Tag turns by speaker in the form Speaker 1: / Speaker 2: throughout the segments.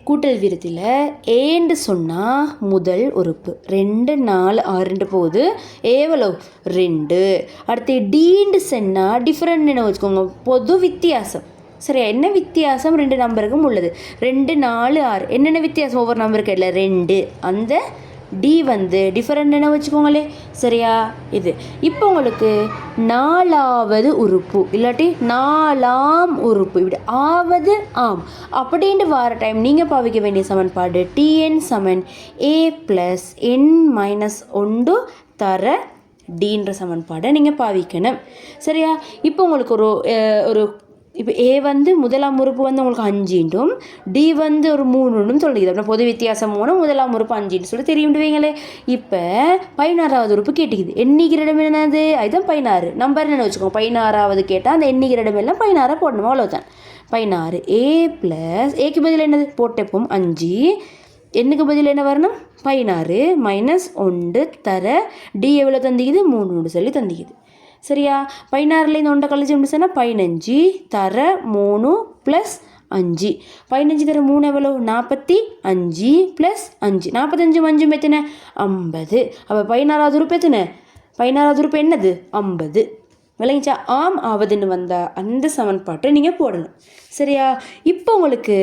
Speaker 1: கூட்டல் விருத்தியில் ஏன்னு சொன்னால் முதல் உறுப்பு 2 4 6 போகுது எவ்வளோ 2. அடுத்து டீன்னு சொன்னால் டிஃப்ரெண்ட் என்ன வச்சுக்கோங்க பொது வித்தியாசம். சரியா, என்ன வித்தியாசம் 2 நம்பருக்கும் உள்ளது 2 4 6 என்னென்ன வித்தியாசம் ஒவ்வொரு நம்பருக்கு இல்லை 2. அந்த டி வந்து டிஃபரெண்ட் என்ன வச்சுக்கோங்களே. சரியா, இது இப்போ உங்களுக்கு 4வது உறுப்பு இல்லாட்டி 4ஆம் உறுப்பு இப்படி ஆவது ஆம் அப்படின்ட்டு வர டைம் நீங்கள் பாவிக்க வேண்டிய சமன்பாடு tn சமன் a + n - 1 தர டின்ற சமன்பாடை நீங்கள் பாவிக்கணும். சரியா, இப்போ உங்களுக்கு ஒரு இப்போ ஏ வந்து முதலாம் உறுப்பு வந்து உங்களுக்கு 5 டி வந்து ஒரு 3 சொல்லிக்குது. அப்படின்னா பொது வித்தியாசம் 3 முதலாம் உறுப்பு 5 சொல்லி தெரியும்டுவீங்களே. இப்போ 16வது உறுப்பு கேட்டுக்குது. எண்ணிக்கிற இடம் என்னது அதுதான் 16 நம்பர் என்ன வச்சுக்கோங்க. 16வது கேட்டால் அந்த எண்ணிக்கிற இடம் எல்லாம் 16 போடணும். அவ்வளோதான் 16 a + ஏக்கு பதில் என்னது போட்டப்போம் 5 எண்ணுக்கு பதில் என்ன வரணும் 16 - 1 தர டி எவ்வளோ தந்திக்குது 3 சொல்லி தந்திக்குது. சரியா, 16லேருந்து 1 கழிச்சு சொன்னால் 15 தர 3 + 5 15 தர 3 எவ்வளோ 45 + 5 45 5 எத்தனை 50. அப்போ 16வது உறுப்பு எத்தனை 16வது உறுப்பு என்னது 50. விளங்கிச்சா, ஆம் ஆவதுன்னு வந்தால் அந்த சமன்பாட்டை நீங்கள் போடணும். சரியா, இப்போ உங்களுக்கு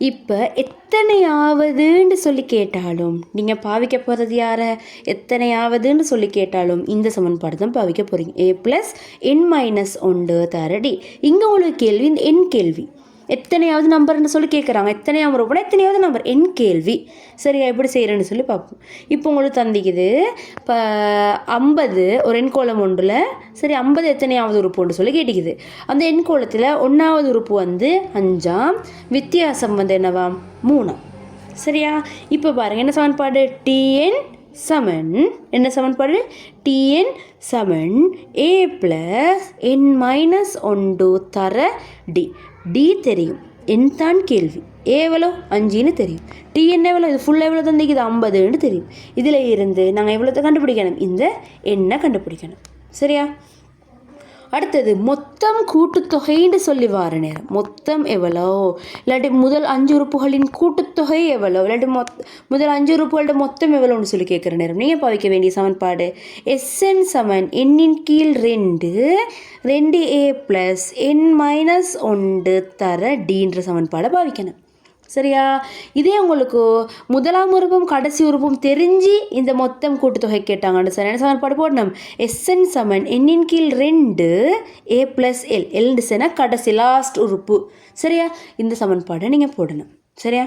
Speaker 1: இப்போ எத்தனையாவதுன்னு சொல்லி கேட்டாலும் நீங்கள் பாவிக்க போகிறது யாரை எத்தனையாவதுன்னு சொல்லி கேட்டாலும் இந்த சமன்பாடு தான் பாவிக்க போகிறீங்க. a + n - 1 தர டி. இங்கே உங்களுக்கு கேள்வி இந்த எண் கேள்வி எத்தனையாவது நம்பர்னு சொல்லி கேட்குறாங்க. எத்தனையாவது உறுப்புனா எத்தனையாவது நம்பர் எண் கேள்வி. சரியா, எப்படி செய்கிறேன்னு சொல்லி பார்ப்போம். இப்போ உங்களுக்கு தந்திக்குது இப்போ 50 ஒரு எண்கோளம் ஒன்றில். சரி, 50 எத்தனையாவது உறுப்புன்னு சொல்லி கேட்டுக்குது. அந்த எண்கோளத்தில் 1வது உறுப்பு வந்து 5ஆம் வித்தியாசம் வந்து என்னவாம் 3. சரியா, இப்போ பாருங்கள் என்ன சமன்பாடு tn சமன் என்ன சமன்பாடு tn சமன் a + n - 1 தர டி. டி தெரியும், என் தான் கேள்வி. ஏ எவ்வளோ 5ன்னு தெரியும். tn எவ்வளோ இது ஃபுல்லாக எவ்வளோ தந்திக்குது 50ன்னு தெரியும். இதில் இருந்து நாங்கள் எவ்வளோத்தை கண்டுபிடிக்கணும் இந்த எண்ணை கண்டுபிடிக்கணும். சரியா, அடுத்தது மொத்தம் கூட்டுத்தொகைன்னு சொல்லி வார நேரம் மொத்தம் எவ்வளோ இல்லாட்டி முதல் 5 உறுப்புகளின் கூட்டுத்தொகை எவ்வளோ இல்லாட்டி முதல் 5 உறுப்புகளோட மொத்தம் எவ்வளோன்னு சொல்லி கேட்குற நேரம் நீங்கள் பாவிக்க வேண்டிய சமன்பாடு Sn சமன் n கீழ் 2 2a + n - 1 தர டின்ற சமன்பாடை பாவிக்கணும். சரியா, இதே உங்களுக்கு முதலாம் உறுப்பும் கடைசி உறுப்பும் தெரிஞ்சு இந்த மொத்தம் கூட்டுத்தொகை கேட்டாங்கன்னு சரியான சமன்பாடு போடணும். Sn சமன் n கீழ் 2 a + l எல்னு சொன்னால் கடைசி லாஸ்ட் உறுப்பு. சரியா, இந்த சமன்பாடை நீங்கள் போடணும். சரியா.